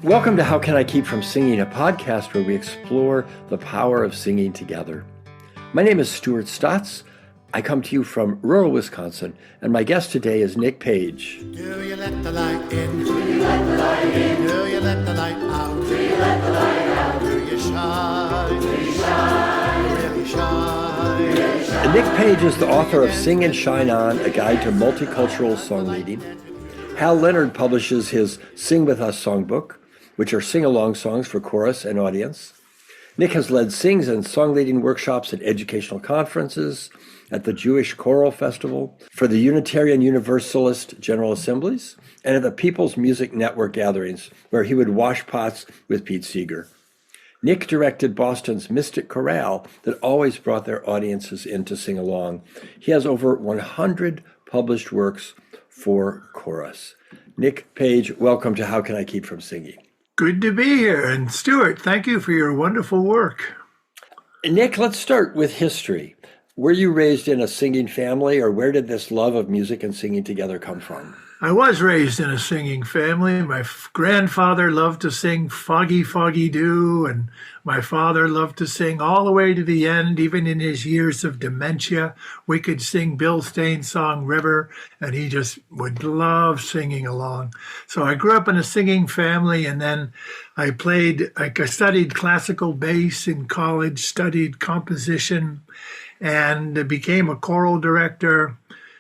Welcome to How Can I Keep From Singing, a podcast where we explore the power of singing together. My name is Stuart Stotts. I come to you from rural Wisconsin, and my guest today is Nick Page. Do you let the light in? Do you let the light in? Do you let the light out? Do you let the light out? Do you shine? Do you shine? Really shine? Really shine? And Nick Page is the author of Sing and Shine On, a guide to multicultural song leading. Hal Leonard publishes his Sing With Us songbook, which are sing-along songs for chorus and audience. Nick has led sings and song leading workshops at educational conferences, at the Jewish Choral Festival, for the Unitarian Universalist General Assemblies, and at the People's Music Network gatherings, where he would wash pots with Pete Seeger. Nick directed Boston's Mystic Chorale that always brought their audiences in to sing along. He has over 100 published works for chorus. Nick Page, welcome to How Can I Keep From Singing? Good to be here. And Stuart, thank you for your wonderful work. Nick, let's start with history. Were you raised in a singing family, or where did this love of music and singing together come from? I was raised in a singing family. My grandfather loved to sing Foggy, Foggy Dew, and my father loved to sing all the way to the end. Even in his years of dementia, we could sing Bill Staines' song River, and he just would love singing along. So I grew up in a singing family, and then I studied classical bass in college, studied composition, and became a choral director.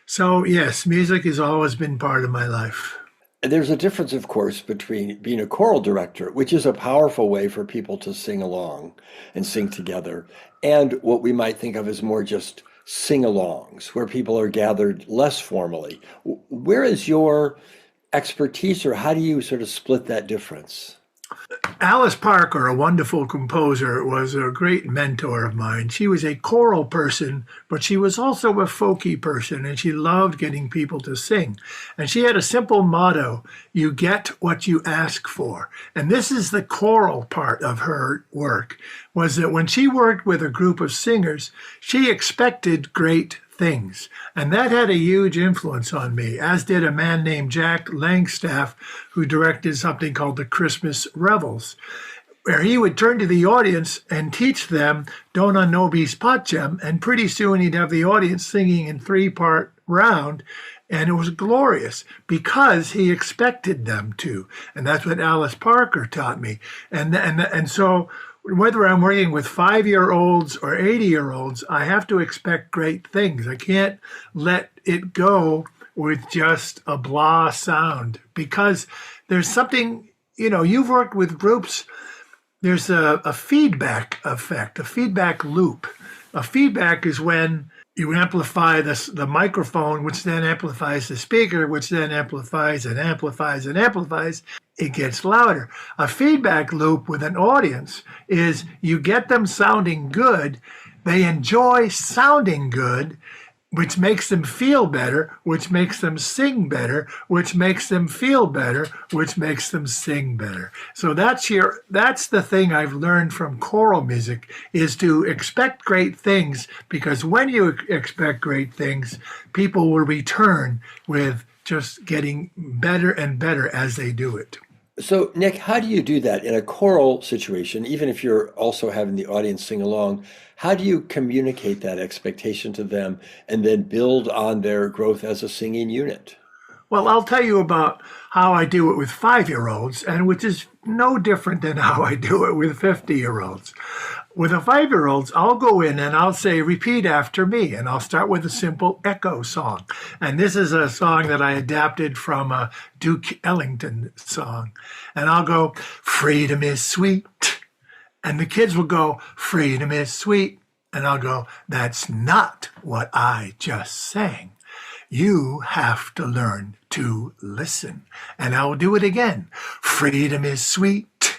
So yes, music has always been part of my life. There's a difference, of course, between being a choral director, which is a powerful way for people to sing along and sing together, and what we might think of as more just sing-alongs, where people are gathered less formally. Where is your expertise, or how do you sort of split that difference? Alice Parker, a wonderful composer, was a great mentor of mine. She was a choral person, but she was also a folky person, and she loved getting people to sing. And she had a simple motto: you get what you ask for. And this is the choral part of her work, was that when she worked with a group of singers, she expected great things. And that had a huge influence on me, as did a man named Jack Langstaff, who directed something called the Christmas Revels, where he would turn to the audience and teach them Dona Nobis Pacem, and pretty soon he'd have the audience singing in three-part round, and it was glorious because he expected them to. And that's what Alice Parker taught me. And so whether I'm working with 5-year-olds or 80-year-olds, I have to expect great things. I can't let it go with just a blah sound, because there's something, you've worked with groups, there's a feedback effect, a feedback loop. A feedback is when you amplify the microphone, which then amplifies the speaker, which then amplifies and amplifies and amplifies. It gets louder. A feedback loop with an audience is you get them sounding good, they enjoy sounding good, which makes them feel better, which makes them sing better, which makes them feel better, which makes them sing better. So that's the thing I've learned from choral music, is to expect great things, because when you expect great things, people will return with just getting better and better as they do it. So, Nick, how do you do that in a choral situation, even if you're also having the audience sing along? How do you communicate that expectation to them and then build on their growth as a singing unit? Well, I'll tell you about how I do it with 5-year-olds, and which is no different than how I do it with 50-year-olds. With the 5-year-olds, I'll go in and I'll say, repeat after me, and I'll start with a simple echo song. And this is a song that I adapted from a Duke Ellington song. And I'll go, freedom is sweet. And the kids will go, freedom is sweet. And I'll go, that's not what I just sang. You have to learn to listen. And I'll do it again. Freedom is sweet.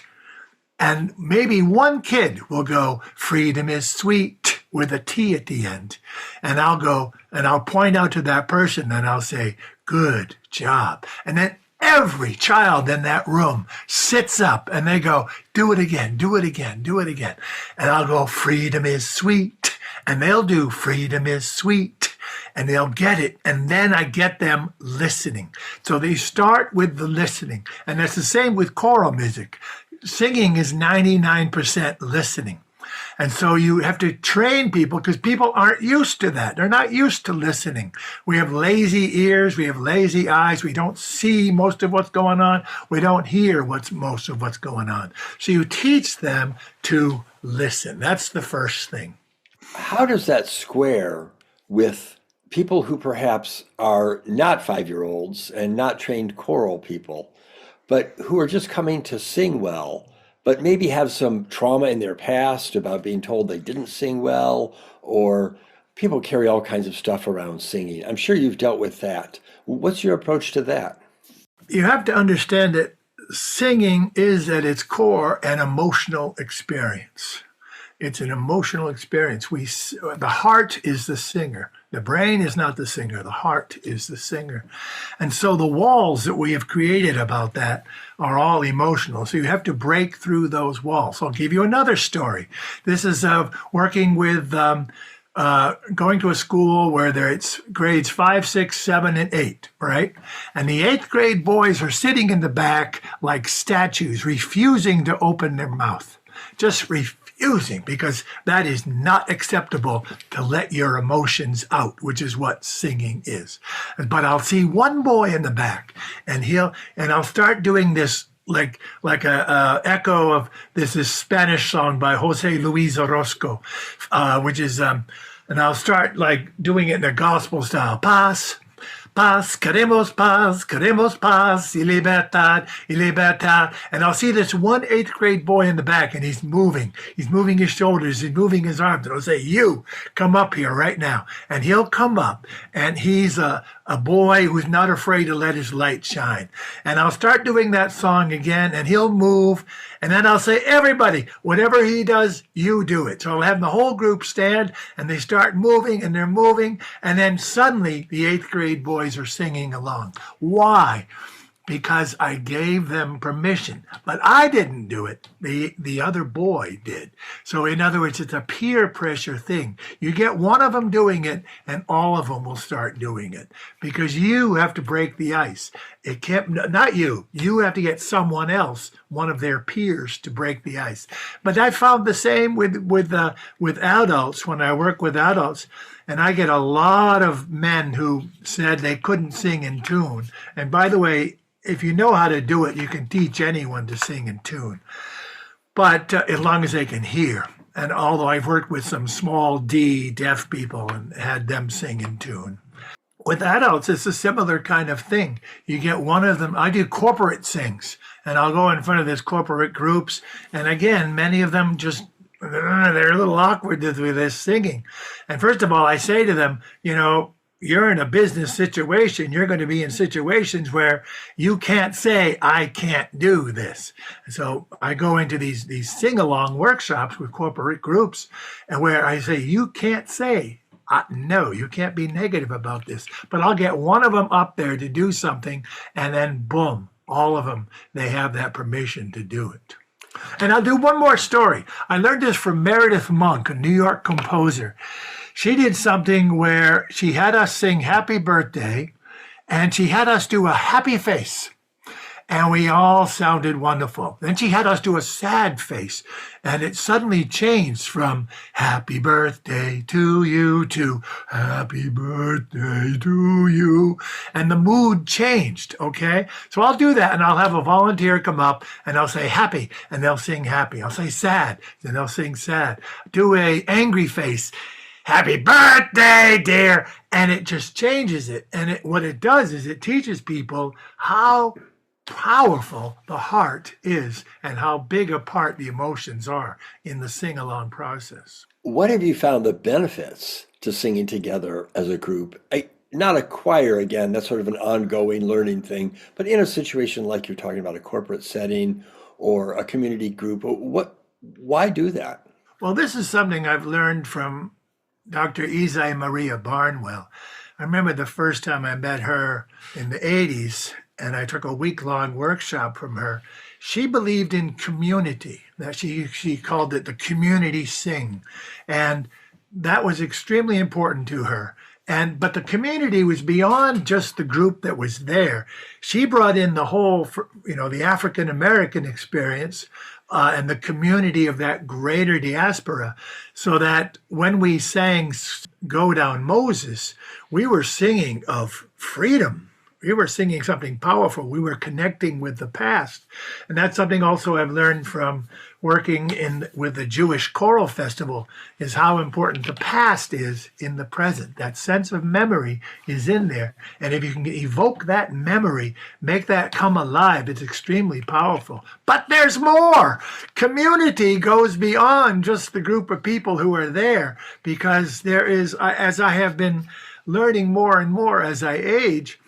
And maybe one kid will go, freedom is sweet, with a T at the end. And I'll go, and I'll point out to that person, and I'll say, good job. And then every child in that room sits up, and they go, do it again, do it again, do it again. And I'll go, freedom is sweet. And they'll do, freedom is sweet. and they'll get it. And then I get them listening. So they start with the listening. And that's the same with choral music. Singing is 99% listening. And so you have to train people because people aren't used to that. They're not used to listening. We have lazy ears. We have lazy eyes. We don't see most of what's going on. We don't hear most of what's going on. So you teach them to listen. That's the first thing. How does that square with people who perhaps are not 5-year-olds and not trained choral people, but who are just coming to sing well, but maybe have some trauma in their past about being told they didn't sing well, or people carry all kinds of stuff around singing. I'm sure you've dealt with that. What's your approach to that? You have to understand that singing is at its core an emotional experience. It's an emotional experience. The heart is the singer. The brain is not the singer. The heart is the singer. And so the walls that we have created about that are all emotional. So you have to break through those walls. So I'll give you another story. This is working with going to a school where it's grades 5, 6, 7, and 8, right? And the 8th grade boys are sitting in the back like statues, refusing to open their mouth. Just refusing, because that is not acceptable to let your emotions out, which is what singing is. But I'll see one boy in the back, and I'll start doing this like a echo of this Spanish song by Jose Luis Orozco, which is and I'll start like doing it in a gospel style. Paz, queremos paz, y libertad. And I'll see this one 8th grade boy in the back, and he's moving his shoulders, he's moving his arms. And I'll say, you come up here right now. And he'll come up, and he's a boy who's not afraid to let his light shine. And I'll start doing that song again, and he'll move. And then I'll say, everybody, whatever he does, you do it. So I'll have the whole group stand, and they start moving, and they're moving. And then suddenly the 8th grade boys are singing along. Why? Because I gave them permission. But I didn't do it. The other boy did. So in other words, it's a peer pressure thing. You get one of them doing it, and all of them will start doing it. Because you have to break the ice. It can't, not you. You have to get someone else, one of their peers, to break the ice. But I found the same with adults when I work with adults. And I get a lot of men who said they couldn't sing in tune. And by the way, if you know how to do it, you can teach anyone to sing in tune. But as long as they can hear. And although I've worked with some small D deaf people and had them sing in tune. With adults, it's a similar kind of thing. You get one of them. I do corporate sings, and I'll go in front of these corporate groups. And again, many of them they're a little awkward with this singing. And first of all, I say to them, you're in a business situation. You're going to be in situations where you can't say, I can't do this. So I go into these sing-along workshops with corporate groups, and where I say, you can't say, no, you can't be negative about this. But I'll get one of them up there to do something, and then boom, all of them, they have that permission to do it. And I'll do one more story. I learned this from Meredith Monk, a New York composer. She did something where she had us sing Happy Birthday, and she had us do a happy face. And we all sounded wonderful. Then she had us do a sad face, and it suddenly changed from Happy Birthday to you to Happy Birthday to you. And the mood changed, okay? So I'll do that, and I'll have a volunteer come up, and I'll say happy, and they'll sing happy. I'll say sad, and they'll sing sad. Do a angry face. Happy birthday, dear. And it just changes it. And what it does is it teaches people how powerful the heart is and how big a part the emotions are in the sing-along process. What have you found the benefits to singing together as a group? Not a choir, again, that's sort of an ongoing learning thing, but in a situation like you're talking about, a corporate setting or a community group, why do that? Well, this is something I've learned from Dr. Ysaye Maria Barnwell. I remember the first time I met her in the 80s, and I took a week-long workshop from her. She believed in community, that she called it the community sing. And that was extremely important to her. But the community was beyond just the group that was there. She brought in the whole, the African American experience and the community of that greater diaspora, so that when we sang Go Down Moses, we were singing of freedom. We were singing something powerful. We were connecting with the past. And that's something also I've learned from working with the Jewish Choral Festival, is how important the past is in the present. That sense of memory is in there. And if you can evoke that memory, make that come alive, it's extremely powerful. But there's more. Community goes beyond just the group of people who are there, because there is, as I have been learning more and more as I age,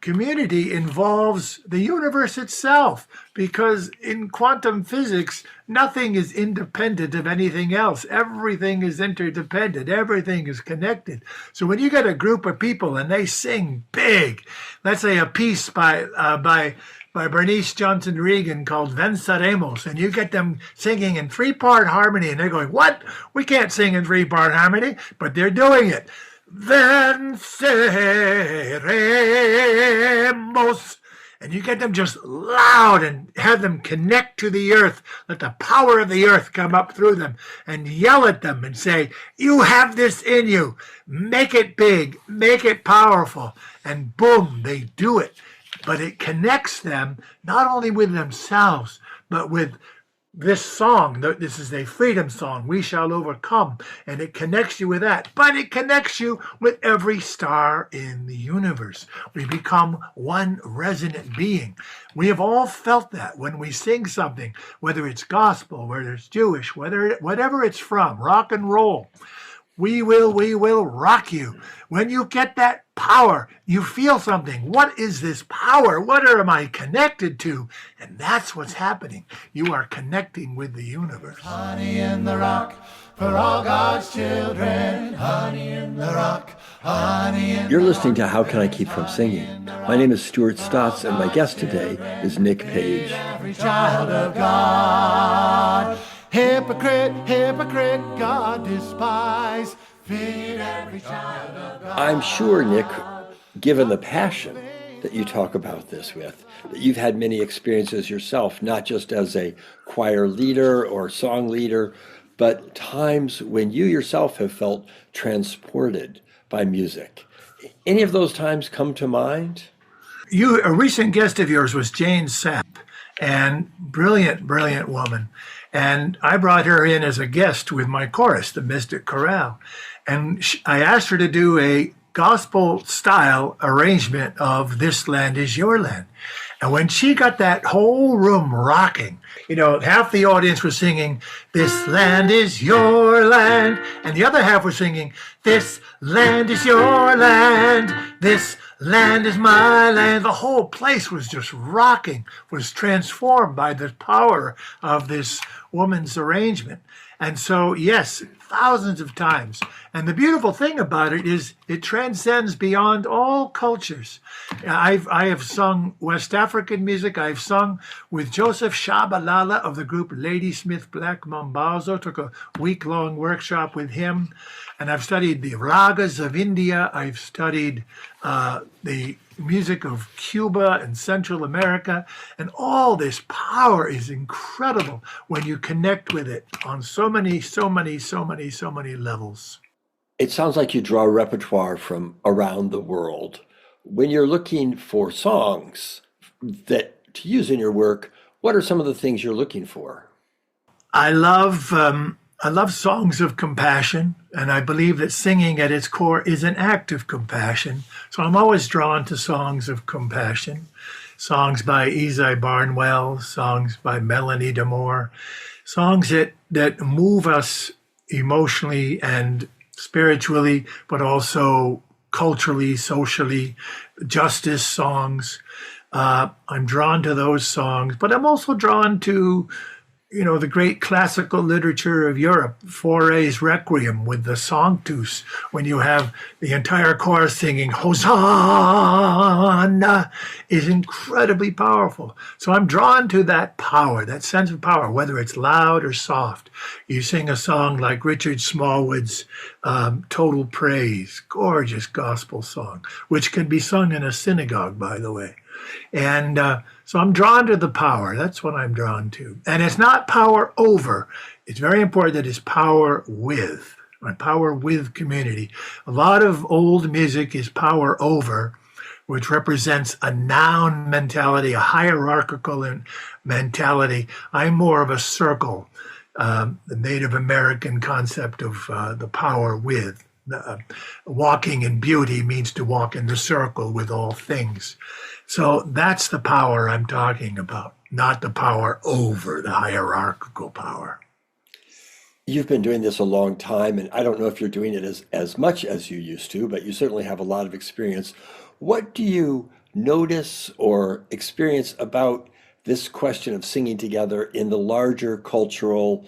community involves the universe itself, because in quantum physics, nothing is independent of anything else. Everything is interdependent. Everything is connected. So when you get a group of people and they sing big, let's say a piece by Bernice Johnson Regan called Venceremos, and you get them singing in 3-part harmony, and they're going, what? We can't sing in 3-part harmony, but they're doing it. Venceremos. And you get them just loud and have them connect to the earth. Let the power of the earth come up through them, and yell at them and say, you have this in you. Make it big, make it powerful. And boom, they do it. But it connects them not only with themselves, but with this song. This is a freedom song, We Shall Overcome, and it connects you with that. But it connects you with every star in the universe. We become one resonant being. We have all felt that when we sing something, whether it's gospel, whether it's Jewish, whatever it's from, rock and roll. We will rock you. When you get that power, you feel something. What is this power? What am I connected to? And that's what's happening. You are connecting with the universe. Honey in the rock for all God's children. Honey in the rock, honey in You're listening to How Can I Keep From Singing? My name is Stuart Stotts, and my guest today is Nick Page. every child of God. Hypocrite, hypocrite, God despise. Feed every child of God. I'm sure, Nick, given the passion that you talk about this with, that you've had many experiences yourself, not just as a choir leader or song leader, but times when you yourself have felt transported by music. Any of those times come to mind? A recent guest of yours was Jane Sapp, and brilliant woman. And I brought her in as a guest with my chorus, the Mystic Chorale. And I asked her to do a gospel-style arrangement of This Land Is Your Land. And when she got that whole room rocking, half the audience was singing, This land is your land. And the other half was singing, This land is your land. This land is my land. The whole place was just rocking, was transformed by the power of this woman's arrangement. And so, yes, thousands of times. And the beautiful thing about it is it transcends beyond all cultures. I have sung West African music. I've sung with Joseph Shabalala of the group Ladysmith Black Mambazo. Took a week-long workshop with him. And I've studied the ragas of India. I've studied the music of Cuba and Central America. And all this power is incredible when you connect with it on so many levels. It sounds like you draw a repertoire from around the world. When you're looking for songs that to use in your work, what are some of the things you're looking for? I love songs of compassion, and I believe that singing at its core is an act of compassion. So I'm always drawn to songs of compassion, songs by Ysaye Barnwell, songs by Melanie D'Amour, songs that move us emotionally and spiritually, but also culturally, socially, justice songs. I'm drawn to those songs, but I'm also drawn to the great classical literature of Europe, Fauré's Requiem with the Sanctus, when you have the entire chorus singing Hosanna, is incredibly powerful. So I'm drawn to that power, that sense of power, whether it's loud or soft. You sing a song like Richard Smallwood's Total Praise, gorgeous gospel song, which can be sung in a synagogue, by the way. And so I'm drawn to the power. That's what I'm drawn to. And it's not power over. It's very important that it's power with, right? Power with community. A lot of old music is power over, which represents a noun mentality, a hierarchical mentality. I'm more of a circle, the Native American concept of the power with. Walking in beauty means to walk in the circle with all things. So that's the power I'm talking about, not the power over, the hierarchical power. You've been doing this a long time, and I don't know if you're doing it as much as you used to, but you certainly have a lot of experience. What do you notice or experience about this question of singing together in the larger cultural,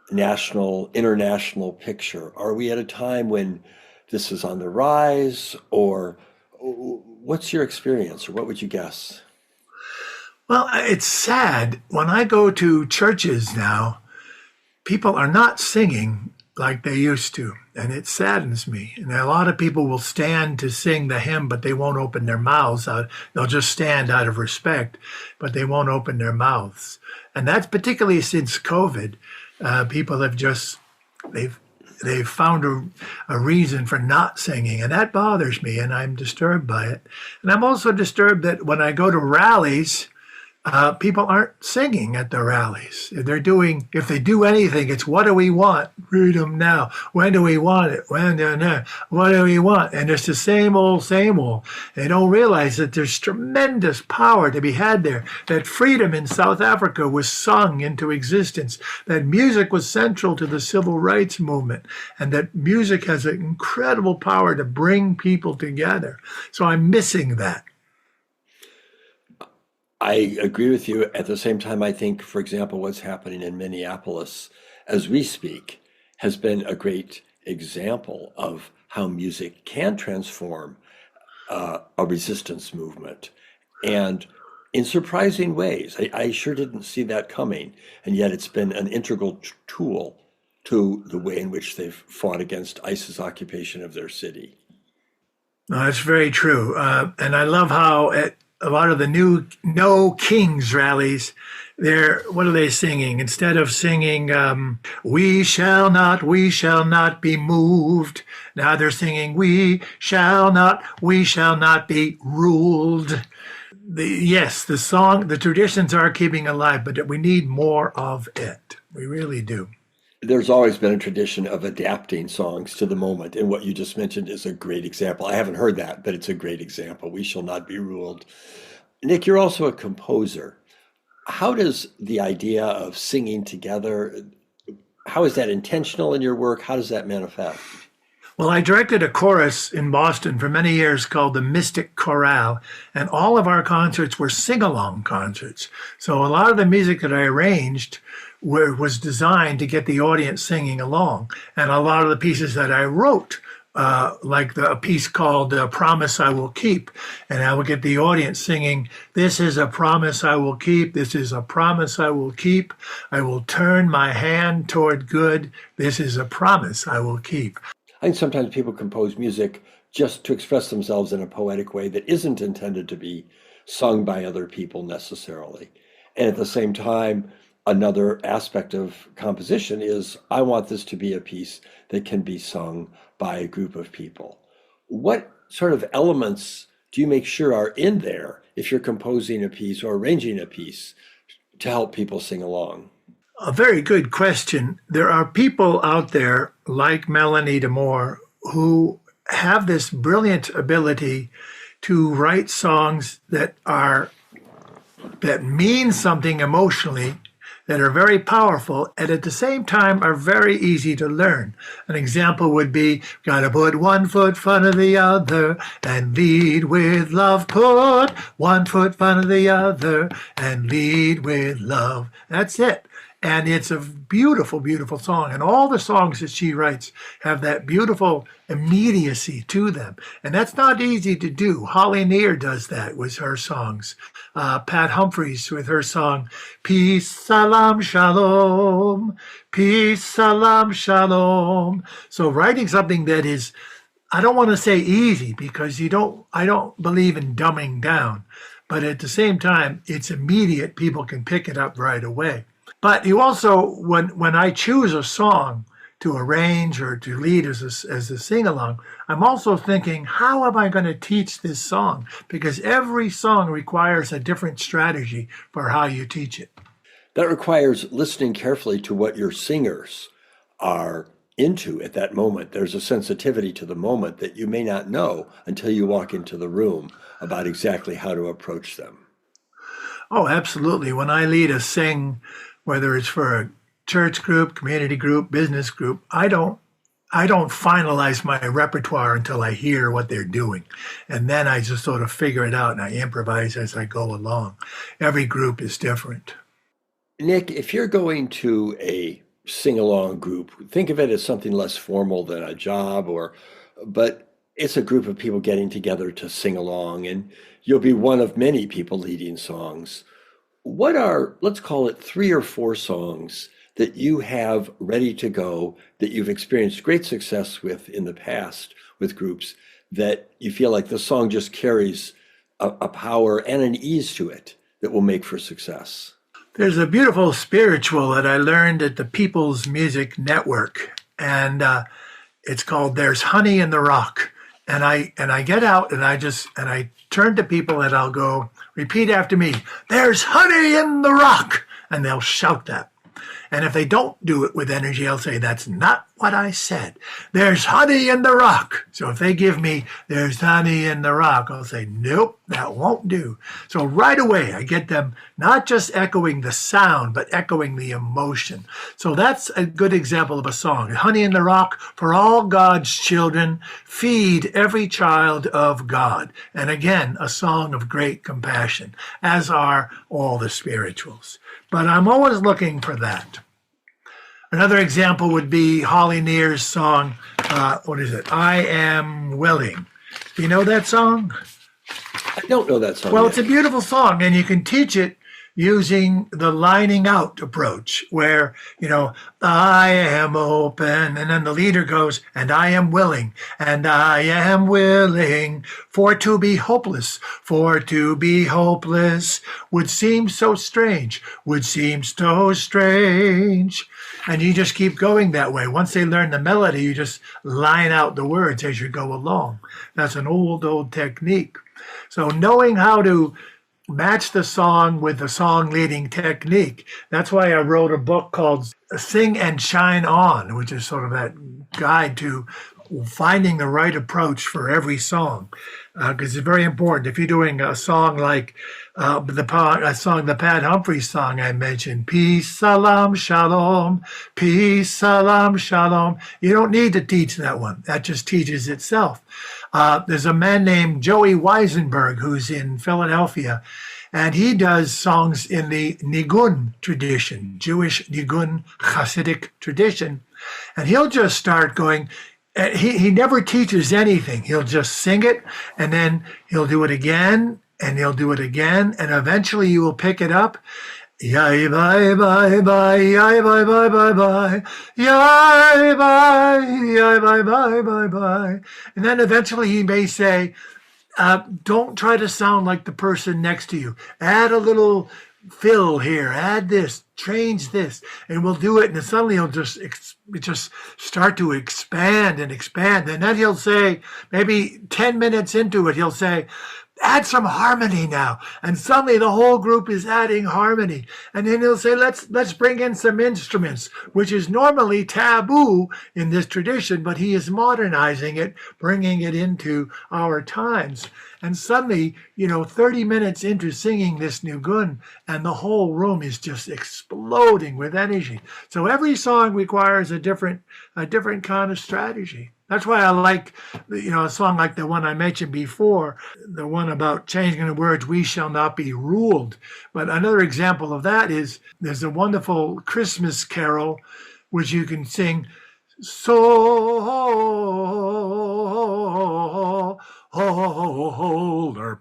national, international picture? Are we at a time when this is on the rise, or what's your experience, or what would you guess? Well, it's sad. When I go to churches now, people are not singing like they used to, and it saddens me. And a lot of people will stand to sing the hymn, but they won't open their mouths out. They'll just stand out of respect, but they won't open their mouths. And that's particularly since COVID. People have they've found a reason for not singing, and that bothers me, and I'm disturbed by it. And I'm also disturbed that when I go to rallies, people aren't singing at the rallies. If they do anything, it's what do we want? Freedom now. When do we want it? What do we want? And it's the same old, same old. They don't realize that there's tremendous power to be had there. That freedom in South Africa was sung into existence. That music was central to the civil rights movement. And that music has an incredible power to bring people together. So I'm missing that. I agree with you. At the same time, I think, for example, what's happening in Minneapolis as we speak has been a great example of how music can transform a resistance movement, and in surprising ways. I sure didn't see that coming, and yet it's been an integral tool to the way in which they've fought against ICE's occupation of their city. No, that's very true. And I love how at a lot of the new No Kings rallies, what are they singing? Instead of singing, we shall not be moved. Now they're singing, we shall not be ruled. The traditions are keeping alive, but we need more of it. We really do. There's always been a tradition of adapting songs to the moment, and what you just mentioned is a great example. I haven't heard that, but it's a great example. We shall not be ruled. Nick, you're also a composer. How does the idea of singing together, how is that intentional in your work? How does that manifest? Well, I directed a chorus in Boston for many years called the Mystic Chorale, and all of our concerts were sing-along concerts. So a lot of the music that I arranged was designed to get the audience singing along. And a lot of the pieces that I wrote, like a piece called Promise I Will Keep, and I would get the audience singing, this is a promise I will keep, this is a promise I will keep, I will turn my hand toward good, this is a promise I will keep. I think sometimes people compose music just to express themselves in a poetic way that isn't intended to be sung by other people necessarily. And at the same time, another aspect of composition is I want this to be a piece that can be sung by a group of people. What sort of elements do you make sure are in there if you're composing a piece or arranging a piece to help people sing along? A very good question. There are people out there like Melanie DeMore who have this brilliant ability to write songs that mean something emotionally, that are very powerful, and at the same time are very easy to learn. An example would be, gotta put one foot in front of the other and lead with love. Put one foot in front of the other and lead with love. That's it. And it's a beautiful, beautiful song. And all the songs that she writes have that beautiful immediacy to them. And that's not easy to do. Hal Leonard does that with her songs. Pat Humphreys with her song, Peace, Salam, Shalom, Peace, Salam, Shalom. So writing something that is, I don't want to say easy, because I don't believe in dumbing down. But at the same time, it's immediate. People can pick it up right away. But you also, when I choose a song to arrange or to lead as a sing-along, I'm also thinking, how am I going to teach this song? Because every song requires a different strategy for how you teach it. That requires listening carefully to what your singers are into at that moment. There's a sensitivity to the moment that you may not know until you walk into the room about exactly how to approach them. Oh, absolutely. When I lead a sing, whether it's for a church group, community group, business group, I don't finalize my repertoire until I hear what they're doing. And then I just sort of figure it out and I improvise as I go along. Every group is different. Nick, if you're going to a sing-along group, think of it as something less formal than a job, but it's a group of people getting together to sing along, and you'll be one of many people leading songs. What are, let's call it 3 or 4 songs that you have ready to go that you've experienced great success with in the past with groups, that you feel like the song just carries a power and an ease to it that will make for success? There's a beautiful spiritual that I learned at the People's Music Network, and it's called "There's Honey in the Rock." And I get out and I turn to people and I'll go, repeat after me, "There's honey in the rock," and they'll shout that. And if they don't do it with energy, I'll say, "That's not what I said. There's honey in the rock." So if they give me, "There's honey in the rock," I'll say, "Nope, that won't do." So right away, I get them not just echoing the sound, but echoing the emotion. So that's a good example of a song. Honey in the rock, for all God's children, feed every child of God. And again, a song of great compassion, as are all the spirituals. But I'm always looking for that. Another example would be Holly Near's song, what is it? "I Am Willing." Do you know that song? I don't know that song Well, yet. it's a beautiful song, and you can teach it using the lining out approach, where, "I am open," and then the leader goes, "and I am willing, and I am willing for to be hopeless would seem so strange, And you just keep going that way. Once they learn the melody, you just line out the words as you go along. That's an old technique. So knowing how to match the song with the song leading technique. That's why I wrote a book called Sing and Shine On, which is sort of that guide to finding the right approach for every song. Because it's very important. If you're doing a song like the Pat Humphreys song I mentioned, "Peace, Salam, Shalom, Peace, Salam, Shalom," you don't need to teach that one. That just teaches itself. There's a man named Joey Weisenberg who's in Philadelphia, and he does songs in the Nigun tradition, Jewish Nigun Hasidic tradition. And he'll just start going, he never teaches anything. He'll just sing it, and then he'll do it again, and he'll do it again, and eventually you will pick it up. Yai bye bye bye, yai bye bye bye bye, yai bye bye bye bye. And then eventually he may say, don't try to sound like the person next to you. Add a little fill here, add this, change this, and we'll do it. And then suddenly he'll just start to expand and expand. And then he'll say, maybe 10 minutes into it, he'll say, "Add some harmony now." And suddenly the whole group is adding harmony. And then he'll say, let's bring in some instruments, which is normally taboo in this tradition, but he is modernizing it, bringing it into our times. And suddenly, 30 minutes into singing this Nigun, and the whole room is just exploding with energy. So every song requires a different kind of strategy. That's why I like, a song like the one I mentioned before, the one about changing the words, "We shall not be ruled." But another example of that is there's a wonderful Christmas carol which you can sing, solar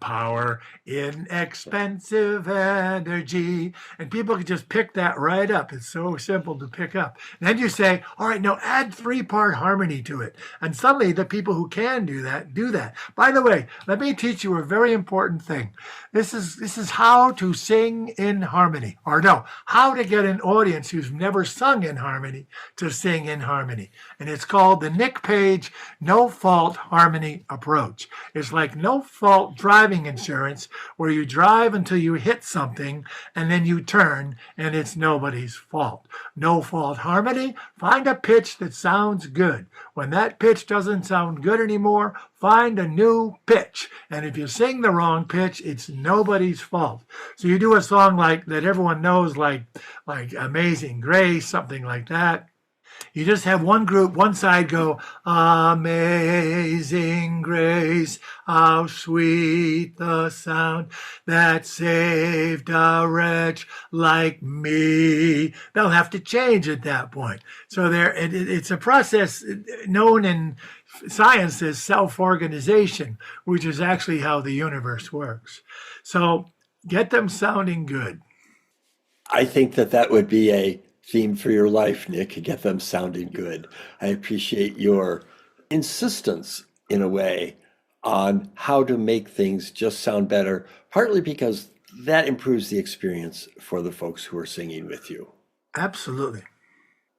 power, inexpensive energy. And people can just pick that right up. It's so simple to pick up. And then you say, all right, now add 3-part harmony to it. And suddenly the people who can do that, do that. By the way, let me teach you a very important thing. This is how to sing in harmony. Or no, how to get an audience who's never sung in harmony to sing in harmony. And it's called the Nick Page No Fault Harmony Approach. It's like no fault driving insurance, where you drive until you hit something and then you turn and it's nobody's fault. No fault harmony, find a pitch that sounds good. When that pitch doesn't sound good anymore, find a new pitch. And if you sing the wrong pitch, it's nobody's fault. So you do a song like that everyone knows, like Amazing Grace, something like that. You just have one group, one side go, "Amazing grace, how sweet the sound that saved a wretch like me." They'll have to change at that point. So it's a process known in science as self-organization, which is actually how the universe works. So get them sounding good. I think that would be a theme for your life, Nick. Get them sounding good. I appreciate your insistence, in a way, on how to make things just sound better, partly because that improves the experience for the folks who are singing with you. Absolutely.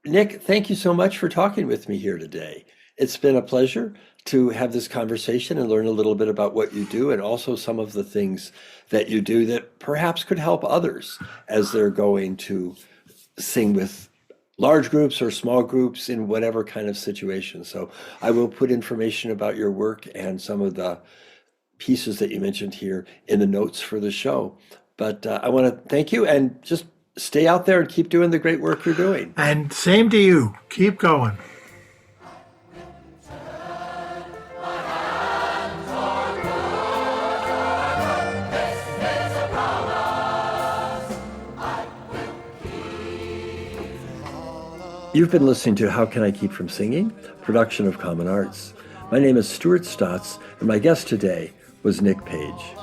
Nick, thank you so much for talking with me here today. It's been a pleasure to have this conversation and learn a little bit about what you do, and also some of the things that you do that perhaps could help others as they're going to sing with large groups or small groups in whatever kind of situation. So I will put information about your work and some of the pieces that you mentioned here in the notes for the show. But I want to thank you, and just stay out there and keep doing the great work you're doing. And same to you. Keep going. You've been listening to How Can I Keep From Singing? Production of Common Arts. My name is Stuart Stotts, and my guest today was Nick Page.